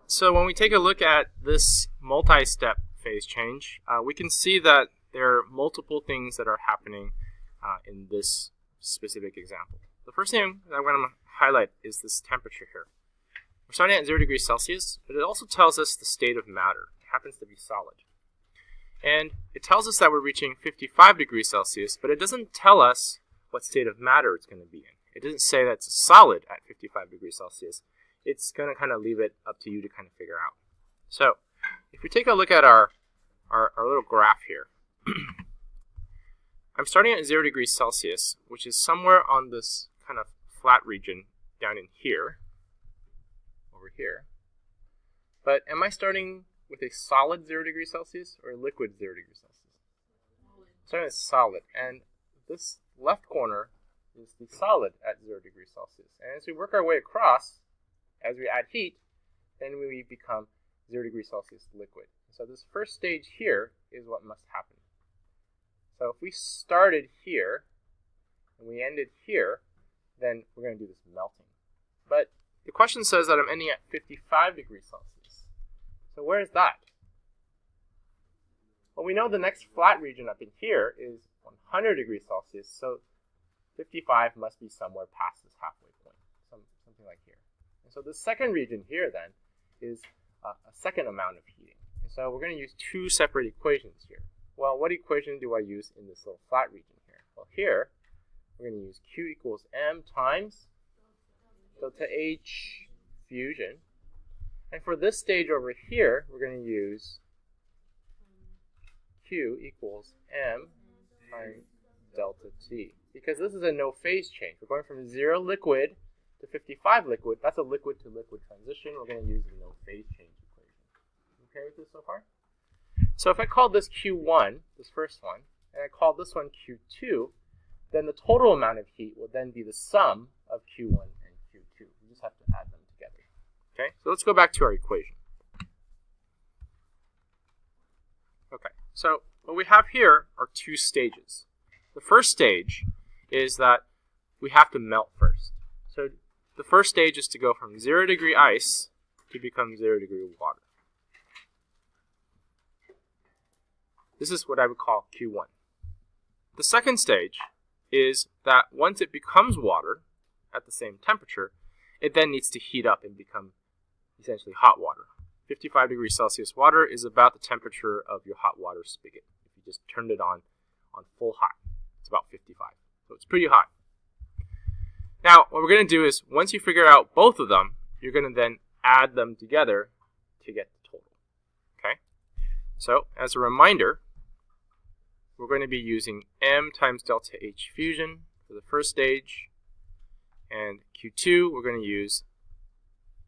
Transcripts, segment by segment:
So when we take a look at this multi-step phase change, we can see that there are multiple things that are happening in this specific example. The first thing that I'm going to highlight is this temperature here. We're starting at 0 degrees Celsius, but it also tells us the state of matter. It happens to be solid. And it tells us that we're reaching 55 degrees Celsius, but it doesn't tell us what state of matter it's going to be in. It doesn't say that it's solid at 55 degrees Celsius. It's going to kind of leave it up to you to kind of figure out. So if we take a look at our little graph here, I'm starting at 0 degrees Celsius, which is somewhere on this kind of flat region down in here, over here. But am I starting with a solid 0 degrees Celsius or a liquid 0 degrees Celsius? Starting as solid. And this left corner is the solid at 0 degrees Celsius. And as we work our way across, as we add heat, then we become 0 degrees Celsius liquid. So this first stage here is what must happen. So if we started here and we ended here, then we're going to do this melting. But the question says that I'm ending at 55 degrees Celsius. So where is that? Well, we know the next flat region up in here is 100 degrees Celsius, so 55 must be somewhere past this halfway point, something like here. And so the second region here then is a second amount of heating. And so we're going to use two separate equations here. Well, what equation do I use in this little flat region here? Well, here we're going to use Q equals M times delta H fusion. And for this stage over here, we're going to use Q equals M times delta T. Because this is a no phase change. We're going from 0 liquid to 55 liquid. That's a liquid to liquid transition. We're going to use the no phase change equation. Okay with this so far? So if I call this Q1, this first one, and I call this one Q2, then the total amount of heat will then be the sum of Q1 and Q2. We just have to add them together. Okay, so let's go back to our equation. Okay, so what we have here are two stages. The first stage is that we have to melt first. So the first stage is to go from 0 degree ice to become 0 degree water. This is what I would call Q1. The second stage is that once it becomes water at the same temperature, it then needs to heat up and become essentially hot water. 55 degrees Celsius water is about the temperature of your hot water spigot. If you just turned it on full hot, it's about 55. So it's pretty hot. Now, what we're going to do is, once you figure out both of them, you're going to then add them together to get the total. Okay? So, as a reminder, we're going to be using M times delta H fusion for the first stage, and Q2, we're going to use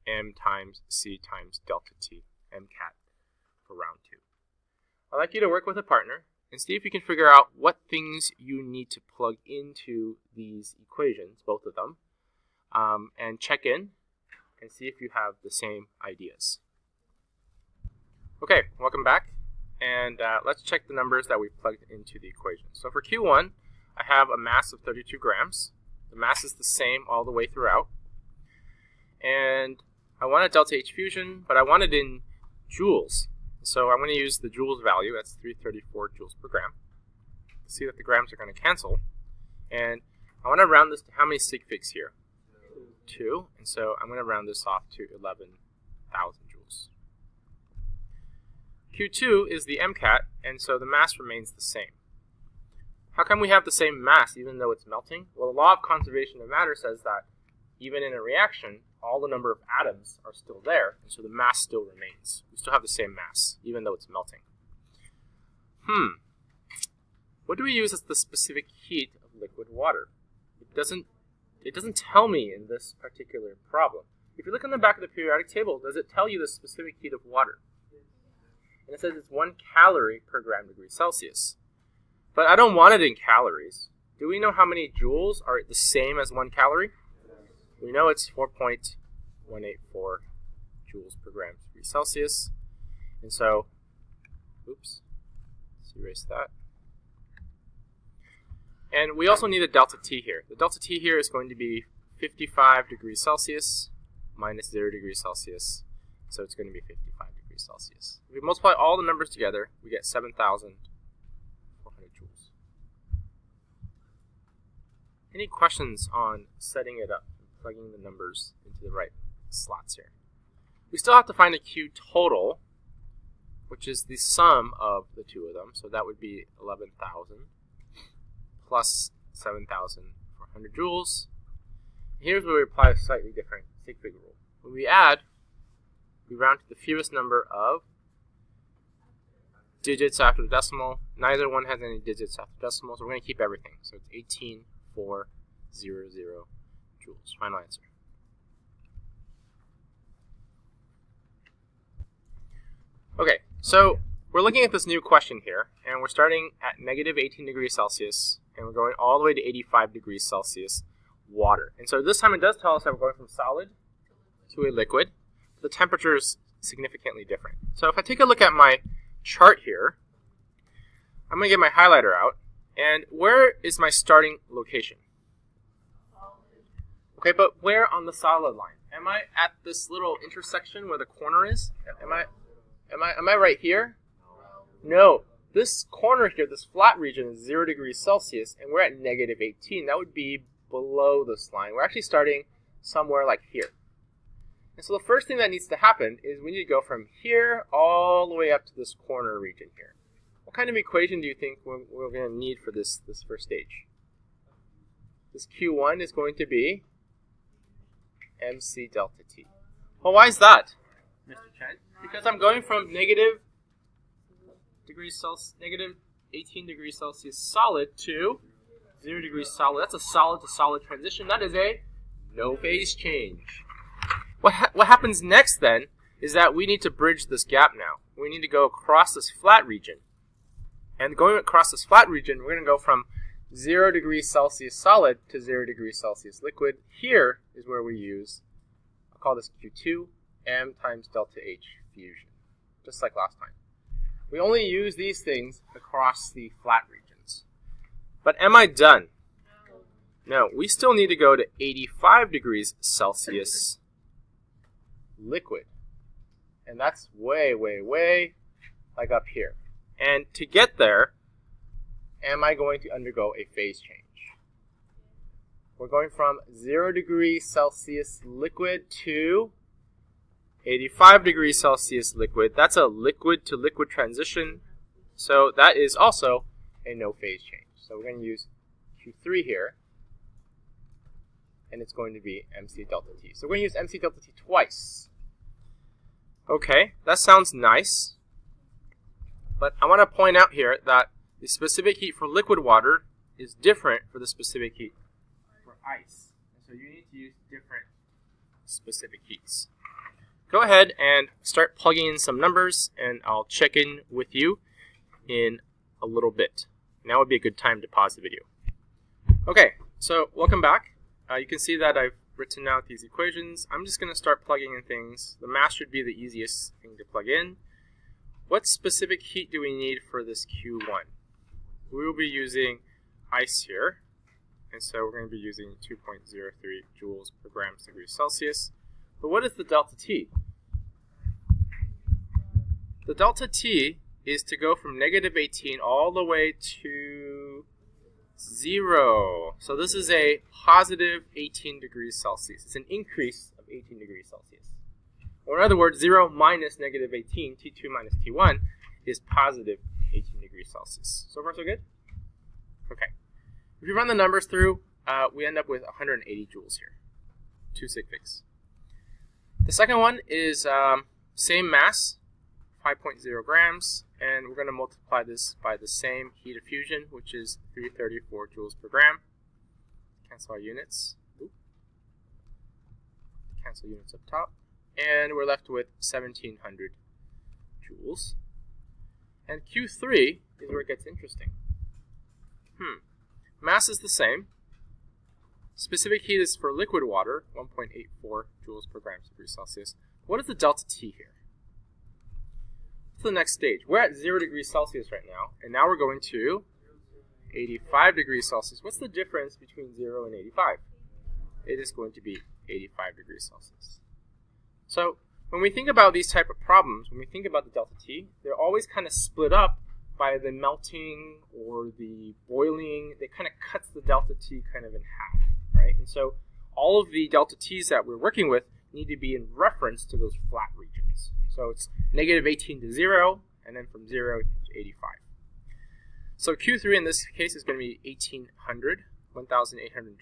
M times C times delta T, MCAT, for round 2. I'd like you to work with a partner and see if you can figure out what things you need to plug into these equations, both of them, and check in and see if you have the same ideas. Okay, welcome back. And let's check the numbers that we plugged into the equation. So for Q1, I have a mass of 32 grams. The mass is the same all the way throughout. And I want a delta H fusion, but I want it in joules. So I'm going to use the joules value. That's 334 joules per gram. See that the grams are going to cancel. And I want to round this to how many sig figs here? 2. And so I'm going to round this off to 11,000 joules. Q2 is the MCAT, and so the mass remains the same. How come we have the same mass even though it's melting? Well, the law of conservation of matter says that even in a reaction, all the number of atoms are still there, and so the mass still remains. We still have the same mass, even though it's melting. What do we use as the specific heat of liquid water? It doesn't tell me in this particular problem. If you look on the back of the periodic table, does it tell you the specific heat of water? And it says it's 1 calorie per gram degree Celsius. But I don't want it in calories. Do we know how many joules are the same as 1 calorie? We know it's 4.184 joules per gram degree Celsius. And so, let's erase that. And we also need a delta T here. The delta T here is going to be 55 degrees Celsius minus 0 degrees Celsius So it's going to be 55 degrees Celsius. If we multiply all the numbers together, we get 7,400 joules. Any questions on setting it up and plugging the numbers into the right slots here? We still have to find a Q total, which is the sum of the two of them. So that would be 11,000 plus 7,400 joules. Here's where we apply a slightly different sig fig rule. When we add, we round to the fewest number of digits after the decimal. Neither one has any digits after decimal, so we're going to keep everything. So it's 18,400 joules. Final answer. Okay, so we're looking at this new question here, and we're starting at negative 18 degrees Celsius, and we're going all the way to 85 degrees Celsius water. And so this time it does tell us that we're going from solid to a liquid. The temperature is significantly different. So if I take a look at my chart here, I'm going to get my highlighter out, and where is my starting location? Okay, but where on the solid line? Am I at this little intersection where the corner is? Am I right here? No. This corner here, this flat region, is 0 degrees Celsius, and we're at negative 18. That would be below this line. We're actually starting somewhere like here. And so the first thing that needs to happen is we need to go from here all the way up to this corner region here. What kind of equation do you think we're going to need for this first stage? This Q1 is going to be MC delta T. Well, why is that, Mr. Chen? Because I'm going from negative 18 degrees Celsius solid to 0 degrees solid. That's a solid to solid transition. That is a no phase change. What happens next then is that we need to bridge this gap now. We need to go across this flat region. And going across this flat region, we're going to go from 0 degrees Celsius solid to 0 degrees Celsius liquid. Here is where we use, I'll call this Q2, M times delta H fusion, just like last time. We only use these things across the flat regions. But am I done? No, we still need to go to 85 degrees Celsius liquid. And that's way, way, way like up here. And to get there, am I going to undergo a phase change? We're going from 0 degrees Celsius liquid to 85 degrees Celsius liquid. That's a liquid to liquid transition. So that is also a no phase change. So we're going to use Q3 here. And it's going to be MC delta T. So we're going to use MC delta T twice. Okay, that sounds nice. But I want to point out here that the specific heat for liquid water is different for the specific heat for ice. And so you need to use different specific heats. Go ahead and start plugging in some numbers, and I'll check in with you in a little bit. Now would be a good time to pause the video. Okay, so welcome back. You can see that I've written out these equations. I'm just going to start plugging in things. The mass should be the easiest thing to plug in. What specific heat do we need for this Q1? We will be using ice here, and so we're going to be using 2.03 joules per gram per degree Celsius. But what is the delta T? The delta T is to go from negative 18 all the way to 0. So this is a positive 18 degrees Celsius. It's an increase of 18 degrees Celsius. Or in other words, 0 minus negative 18, T2 minus T1, is positive 18 degrees Celsius. So far, so good? Okay. If you run the numbers through, we end up with 180 joules here. 2 sig figs. The second one is same mass, 5.0 grams, and we're going to multiply this by the same heat of fusion, which is 334 joules per gram. Cancel our units. Oop. Cancel units up top. And we're left with 1,700 joules. And Q3 is where it gets interesting. Mass is the same. Specific heat is for liquid water, 1.84 joules per gram per degree Celsius. What is the delta T here? What's the next stage? We're at 0 degrees Celsius right now, and now we're going to 85 degrees Celsius. What's the difference between 0 and 85? It is going to be 85 degrees Celsius. So when we think about these type of problems, when we think about the delta T, they're always kind of split up by the melting or the boiling. They kind of cuts the delta T kind of in half, right? And so all of the delta T's that we're working with need to be in reference to those flat regions. So it's negative 18 to 0, and then from 0 to 85. So Q3 in this case is going to be 1,800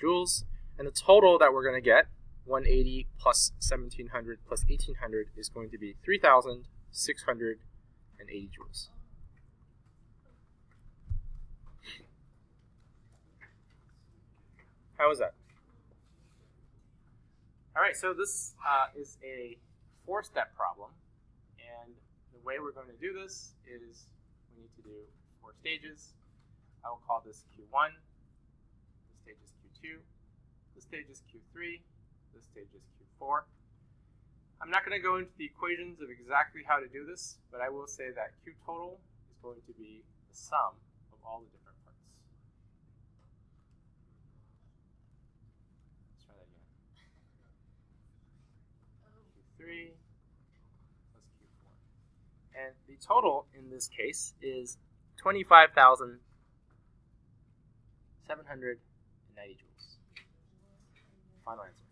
joules, and the total that we're going to get, 180 plus 1,700 plus 1,800, is going to be 3,680 joules. How is that? All right, so this is a 4-step problem, and the way we're going to do this is we need to do 4 stages. I will call this Q1, this stage is Q2, this stage is Q3, this stage is Q4. I'm not going to go into the equations of exactly how to do this, but I will say that Q total is going to be the sum of all the different parts. Let's try that again. Q3 plus Q4. And the total in this case is 25,790 joules. Final answer.